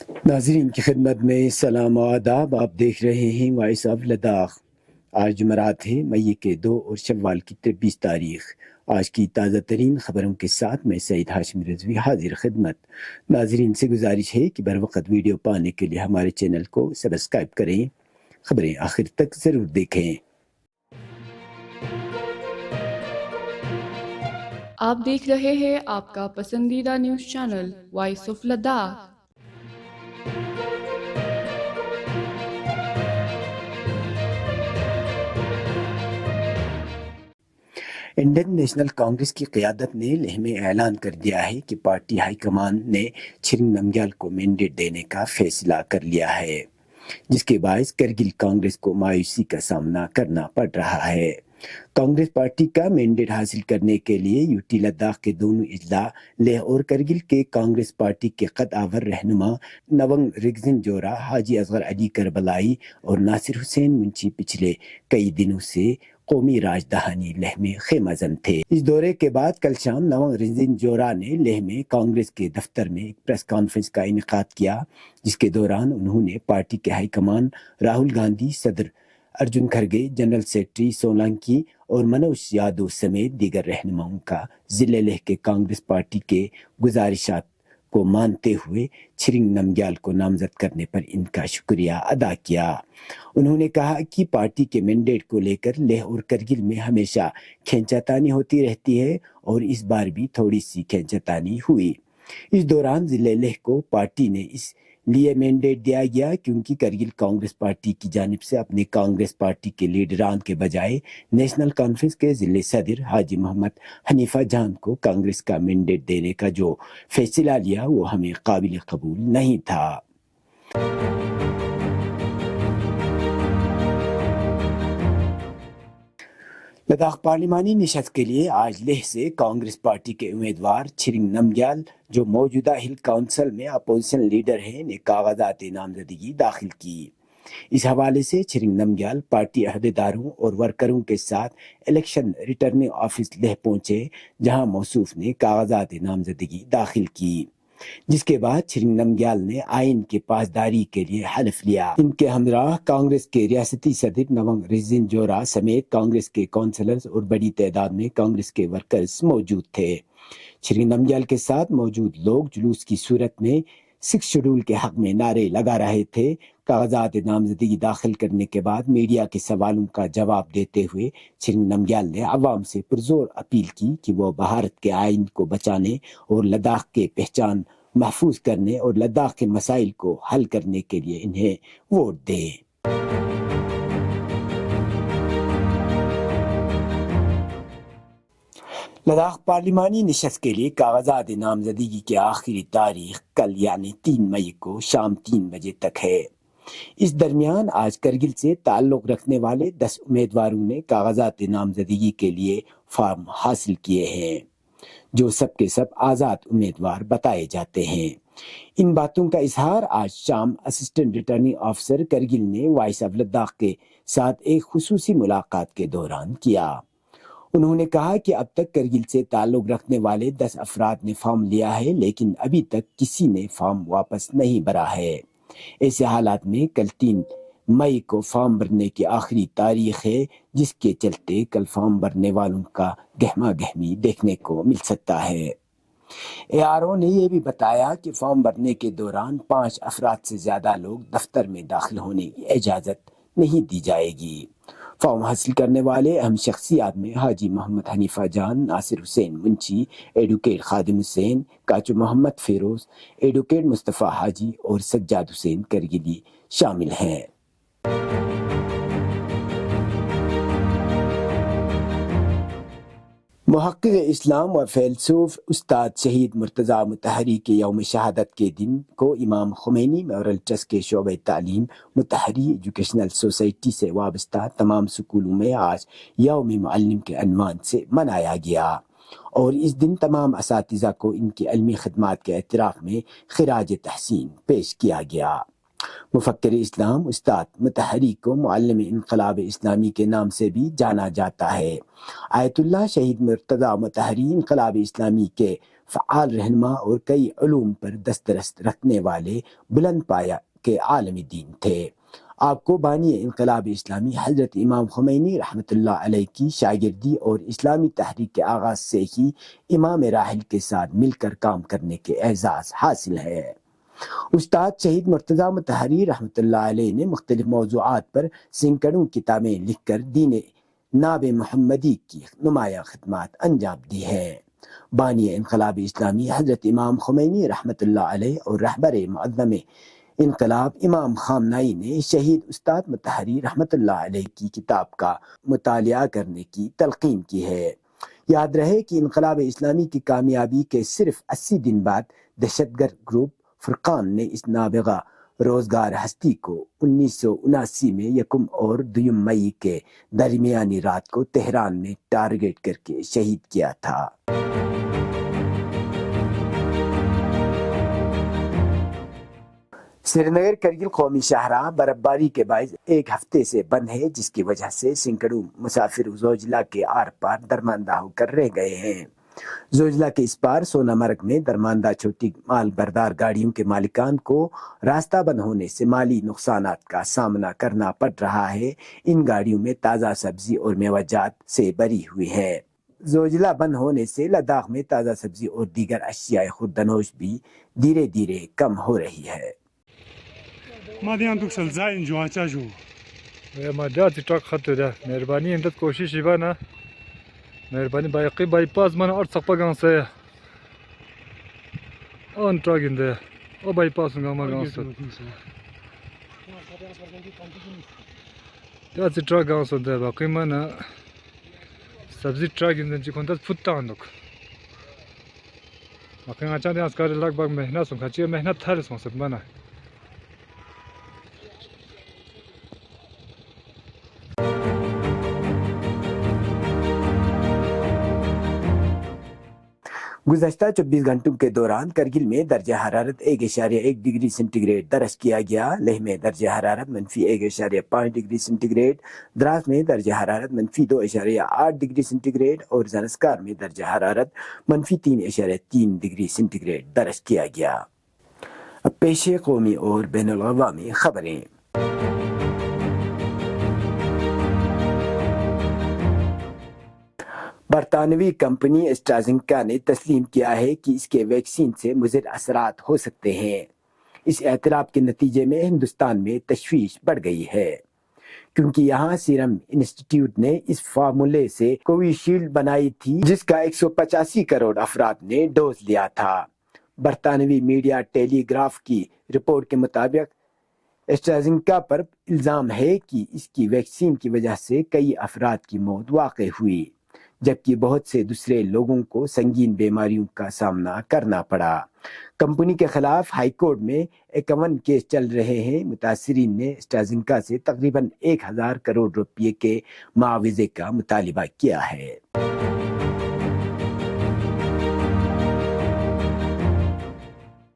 ناظرین کی خدمت میں سلام و آداب. آپ دیکھ رہے ہیں وائس آف لداخ. آج جمعرات ہے، مئی کے 2 اور شوال کی 23 تاریخ. آج کی تازہ ترین خبروں کے ساتھ میں سعید ہاشم رضوی حاضر خدمت. ناظرین سے گزارش ہے کہ بر وقت ویڈیو پانے کے لیے ہمارے چینل کو سبسکرائب کریں. خبریں آخر تک ضرور دیکھیں. آپ دیکھ رہے ہیں آپ کا پسندیدہ news channel Voice of Ladakh. Indian National Congress کی قیادت نے لیہ میں اعلان کر دیا ہے کہ پارٹی ہائی کمان نے چھرنگ نمگیال کو مینڈیٹ دینے کا فیصلہ کر لیا ہے، جس کے باعث کرگل کانگریس کو مایوسی کا سامنا کرنا پڑ رہا ہے. کانگریس پارٹی کا مینڈیٹ حاصل کرنے کے لیے یوٹی لداخ کے دونوں اضلاع لیہ اور کرگل کے کانگریس پارٹی کے قد آور رہنما نونگ ریگزن جورا، حاجی اصغر علی کربلائی اور ناصر حسین منشی پچھلے کئی دنوں سے قومی راجدھانی لیہ میں خیمہ زن تھے. اس دورے کے بعد کل شام نونگ ریگزن جورا نے لیہ میں کانگریس کے دفتر میں ایک پریس کانفرنس کا انعقاد کیا، جس کے دوران انہوں نے پارٹی کے ہائی کمان راہل گاندھی، صدر ارجن کھرگے، جنرل سیکرٹری سولانکی اور منوج یادو سمیت دیگر رہنماؤں کا ضلع لیہ کے کانگریس پارٹی کے گزارشات کو مانتے ہوئے چھرنگ نمگیال کو نامزد کرنے پر ان کا شکریہ ادا کیا. انہوں نے کہا کہ پارٹی کے مینڈیٹ کو لے کر لیہ اور کرگل میں ہمیشہ کھینچاتانی ہوتی رہتی ہے اور اس بار بھی تھوڑی سی کھینچاتانی ہوئی. اس دوران ضلع لیہ کو پارٹی نے اس لیے مینڈیٹ دیا گیا کیونکہ کرگل کانگریس پارٹی کی جانب سے اپنے کانگریس پارٹی کے لیڈران کے بجائے نیشنل کانفرنس کے ضلع صدر حاجی محمد حنیفہ جان کو کانگریس کا مینڈیٹ دینے کا جو فیصلہ لیا وہ ہمیں قابل قبول نہیں تھا. لداخ پارلیمانی نشست کے لیے آج لیہ سے کانگریس پارٹی کے امیدوار چھرنگ نمگیال، جو موجودہ ہل کونسل میں اپوزیشن لیڈر ہیں، نے کاغذات نامزدگی داخل کی. اس حوالے سے چھرنگ نمگیال پارٹی عہدیداروں اور ورکروں کے ساتھ الیکشن ریٹرننگ آفس لیہ پہنچے، جہاں موصوف نے کاغذات نامزدگی داخل کی، جس کے بعد چھرنگ نمگیال نے آئین کے پاسداری کے لیے حلف لیا. ان کے ہمراہ کانگریس کے ریاستی صدر نونگ ریگزن جورا سمیت کانگریس کے کونسلرز اور بڑی تعداد میں کانگریس کے ورکرز موجود تھے. چھرنگ نمگیال کے ساتھ موجود لوگ جلوس کی صورت میں 6 شیڈول کے حق میں نعرے لگا رہے تھے. کاغذات نامزدگی داخل کرنے کے بعد میڈیا کے سوالوں کا جواب دیتے ہوئے چھرنگ نمگیال نے عوام سے پرزور اپیل کی کہ وہ بھارت کے آئین کو بچانے اور لداخ کے پہچان محفوظ کرنے اور لداخ کے مسائل کو حل کرنے کے لیے انہیں ووٹ دیں. لداخ پارلیمانی نشست کے لیے کاغذات نامزدگی کی آخری تاریخ کل یعنی 3 مئی کو شام 3 بجے تک ہے. اس درمیان آج کرگل سے تعلق رکھنے والے 10 امیدواروں نے کاغذات نامزدگی کے لیے فارم حاصل کیے ہیں، جو سب کے سب آزاد امیدوار بتائے جاتے ہیں. ان باتوں کا اظہار آج شام اسسٹنٹ ریٹرننگ آفیسر کرگل نے وائس آف لداخ کے ساتھ ایک خصوصی ملاقات کے دوران کیا. انہوں نے کہا کہ اب تک کرگل سے تعلق رکھنے والے 10 افراد نے فارم لیا ہے، لیکن ابھی تک کسی نے فارم واپس نہیں بھرا ہے. ایسے حالات میں کل 3 مئی کو فارم بھرنے کی آخری تاریخ ہے، جس کے چلتے کل فارم بھرنے والوں کا گہما گہمی دیکھنے کو مل سکتا ہے. اے آر او نے یہ بھی بتایا کہ فارم بھرنے کے دوران 5 افراد سے زیادہ لوگ دفتر میں داخل ہونے کی اجازت نہیں دی جائے گی. فارم حاصل کرنے والے اہم شخصیات میں حاجی محمد حنیفہ جان، ناصر حسین منشی، ایڈوکیٹ خادم حسین، کاچو محمد فیروز، ایڈوکیٹ مصطفیٰ حاجی اور سجاد حسین کرگلی شامل ہیں. محقق اسلام و فیلسوف استاد شہید مرتضیٰ مطہری کے یوم شہادت کے دن کو امام خمینی میموریل ٹرسٹ کے شعبہ تعلیم مطہری ایجوکیشنل سوسائٹی سے وابستہ تمام سکولوں میں آج یوم معلم کے عنوان سے منایا گیا، اور اس دن تمام اساتذہ کو ان کی علمی خدمات کے اعتراف میں خراج تحسین پیش کیا گیا. مفکر اسلام استاد مطہری کو معلم انقلاب اسلامی کے نام سے بھی جانا جاتا ہے. آیت اللہ شہید مرتضیٰ مطہری انقلاب اسلامی کے فعال رہنما اور کئی علوم پر دسترس رکھنے والے بلند پایہ کے عالمی دین تھے۔ آپ کو بانی انقلاب اسلامی حضرت امام خمینی رحمۃ اللہ علیہ کی شاگردی اور اسلامی تحریک کے آغاز سے ہی امام راحل کے ساتھ مل کر کام کرنے کے اعزاز حاصل ہے۔ استاد شہید مرتضیٰ مطہری رحمۃ اللہ علیہ نے مختلف موضوعات پر سینکڑوں کتابیں لکھ کر دین ناب محمدی کی نمایاں خدمات انجام دی ہیں۔ بانی انقلاب اسلامی حضرت امام خمینی رحمۃ اللہ علیہ اور رہبر معظم انقلاب امام خامنائی نے شہید استاد مطہری رحمۃ اللہ علیہ کی کتاب کا مطالعہ کرنے کی تلقین کی ہے۔ یاد رہے کہ انقلاب اسلامی کی کامیابی کے صرف 80 دن بعد دہشت گرد گروپ فرقان نے اس نابغہ روزگار ہستی کو 1979 میں 1 اور 2 مئی کے درمیانی رات کو تہران میں ٹارگٹ کر کے شہید کیا تھا۔ سری نگر کرگل قومی شاہراہ برفباری کے باعث 1 ہفتے سے بند ہے، جس کی وجہ سے سینکڑوں مسافر زوجلہ کے آر پار درماندہ ہو کر رہ گئے ہیں۔ زوجلہ کے اس پار سونا مرگ میں درماندہ چھوٹی مال بردار گاڑیوں کے مالکان کو راستہ بند ہونے سے مالی نقصانات کا سامنا کرنا پڑ رہا ہے۔ ان گاڑیوں میں تازہ سبزی اور میوہ جات سے بری ہوئی ہے۔ زوجلہ بند ہونے سے لداخ میں تازہ سبزی اور دیگر اشیاء خوردنوش بھی دھیرے دھیرے کم ہو رہی ہے۔ ٹرک خط ده مهربانی امداد کوشش بنا مهربانی بایقی بایپاس من ارد سقپا گانسه آن تراگنده او بایپاس گاما گانسه داتی تراگ گانسه ده باقی من سبزی تراگنده چی کنده فوت آندک باقی آنچه دیاز کار لگ باگ مهنت سون کچی مهنت ترس مسد منه گزشتہ 24 گھنٹوں کے دوران کرگل میں درجہ حرارت 1.1 ڈگری سینٹی گریڈ درج کیا گیا۔ لیہ میں درجہ حرارت -1.5 ڈگری سینٹی گریڈ، دراس میں درجہ حرارت -2.8 ڈگری سینٹی گریڈ اور زنسکار میں درجہ حرارت -3.3 ڈگری سینٹی گریڈ درج کیا گیا۔ اب پیش قومی اور بین الاقوامی خبریں۔ برطانوی کمپنی ایسٹرازینکا نے تسلیم کیا ہے کہ اس کے ویکسین سے مضر اثرات ہو سکتے ہیں۔ اس اعتراف کے نتیجے میں ہندوستان میں تشویش بڑھ گئی ہے، کیونکہ یہاں سیرم انسٹیٹیوٹ نے اس فارمولے سے کووی شیلڈ بنائی تھی جس کا 185 کروڑ افراد نے ڈوز لیا تھا۔ برطانوی میڈیا ٹیلی گراف کی رپورٹ کے مطابق ایسٹرازینکا پر الزام ہے کہ اس کی ویکسین کی وجہ سے کئی افراد کی موت واقع ہوئی، جبکہ بہت سے دوسرے لوگوں کو سنگین بیماریوں کا سامنا کرنا پڑا۔ کمپنی کے خلاف ہائی کورٹ میں 51 کیس چل رہے ہیں۔ متاثرین نے ایسٹرازینکا سے تقریباً 1000 کروڑ روپے کے معاوضے کا مطالبہ کیا ہے۔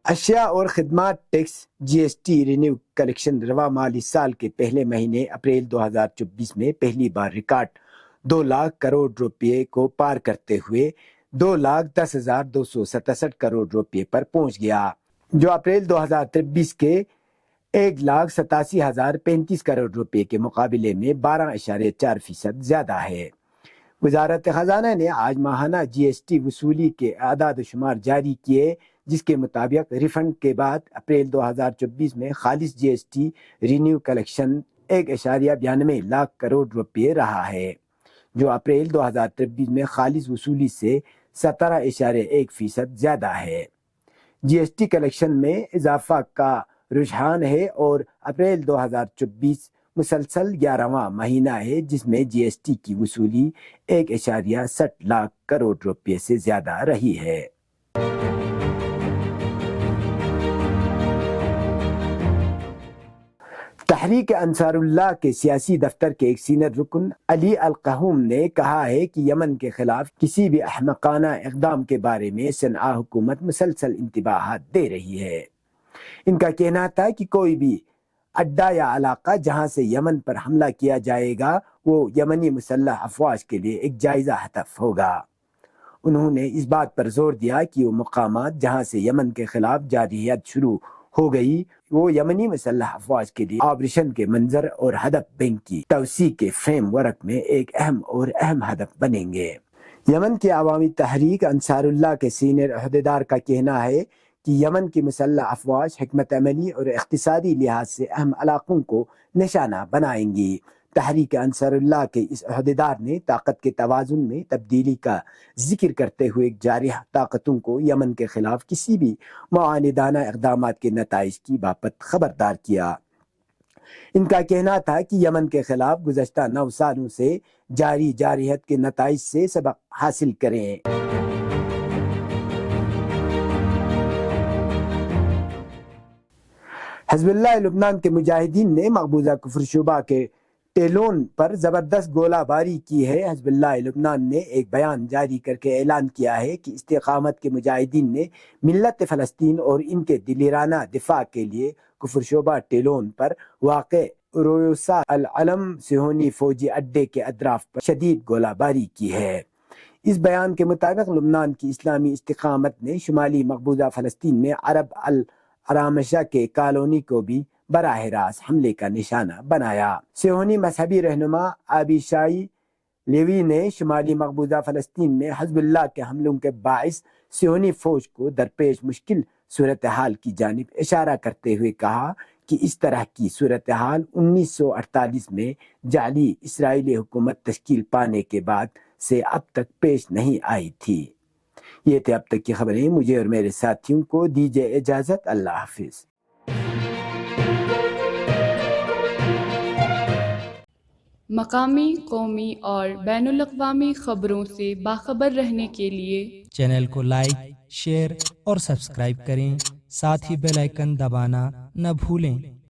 اشیاء اور خدمات ٹیکس GST ریونیو کلیکشن رواں مالی سال کے پہلے مہینے اپریل 2024 میں پہلی بار ریکارڈ 2 لاکھ کروڑ روپے کو پار کرتے ہوئے 2,10,267 کروڑ روپے پر پہنچ گیا، جو اپریل 2023 کے 1,87,035 کروڑ روپے کے مقابلے میں 12.4% زیادہ ہے۔ وزارت خزانہ نے آج ماہانہ GST وصولی کے اعداد و شمار جاری کیے، جس کے مطابق ریفنڈ کے بعد اپریل 2024 میں خالص GST revenue collection 1.92 lakh crore روپے رہا ہے، جو اپریل 2023 میں خالص وصولی سے 17.1% زیادہ ہے۔ GST کلیکشن میں اضافہ کا رجحان ہے اور اپریل 2024 مسلسل 11واں مہینہ ہے جس میں GST کی وصولی 1.60 لاکھ کروڑ روپے سے زیادہ رہی ہے۔ تحریک انصار اللہ کے سیاسی دفتر کے ایک سینئر رکن علی القحوم نے کہا ہے کہ یمن کے خلاف کسی بھی احمقانہ اقدام کے بارے میں صنعاء حکومت مسلسل انتباہات دے رہی ہے۔ ان کا کہنا تھا کہ کوئی بھی اڈا یا علاقہ جہاں سے یمن پر حملہ کیا جائے گا وہ یمنی مسلح افواج کے لیے ایک جائزہ ہدف ہوگا۔ انہوں نے اس بات پر زور دیا کہ وہ مقامات جہاں سے یمن کے خلاف جارحیت شروع ہو گئی وہ یمنی مسلح افواج کے لیے آپریشن کے منظر اور ہدف بینک کی توسیع کے فریم ورک میں ایک اہم ہدف بنیں گے۔ یمن کی عوامی تحریک انصار اللہ کے سینئر عہدیدار کا کہنا ہے کہ یمن کی مسلح افواج حکمت عملی اور اقتصادی لحاظ سے اہم علاقوں کو نشانہ بنائیں گی۔ تحریک انصار اللہ کے اس عہدیدار نے طاقت کے توازن میں تبدیلی کا ذکر کرتے ہوئے جارح طاقتوں کو یمن کے خلاف کسی بھی معاندانہ اقدامات کے نتائج کی بابت خبردار کیا۔ ان کا کہنا تھا کہ یمن کے خلاف گزشتہ 9 سالوں سے جاری جارحیت کے نتائج سے سبق حاصل کریں۔ حزب اللہ لبنان کے مجاہدین نے مقبوضہ کفر شعبہ کے ٹیلون پر زبردست گولہ باری کی ہے۔ حزب اللہ لبنان نے ایک بیان جاری کر کے اعلان کیا ہے کہ استقامت کے مجاہدین نے ملت فلسطین اور ان کے دلیرانہ دفاع کے لیے کفر شعبہ ٹیلون پر واقع رویوسا العلم صہیونی فوجی اڈے کے اطراف پر شدید گولہ باری کی ہے۔ اس بیان کے مطابق لبنان کی اسلامی استقامت نے شمالی مقبوضہ فلسطین میں عرب العرامشہ کے کالونی کو بھی براہ راست حملے کا نشانہ بنایا۔ صہیونی مذہبی رہنما ابیشائی لیوی نے شمالی مقبوضہ فلسطین میں حزب اللہ کے حملوں کے باعث صہیونی فوج کو درپیش مشکل صورتحال کی جانب اشارہ کرتے ہوئے کہا کہ اس طرح کی صورتحال 1948 میں جعلی اسرائیلی حکومت تشکیل پانے کے بعد سے اب تک پیش نہیں آئی تھی۔ یہ تھے اب تک کی خبریں۔ مجھے اور میرے ساتھیوں کو دیجیے اجازت۔ اللہ حافظ۔ مقامی، قومی اور بین الاقوامی خبروں سے باخبر رہنے کے لیے چینل کو لائک، شیئر اور سبسکرائب کریں، ساتھ ہی بیل آئیکن دبانا نہ بھولیں۔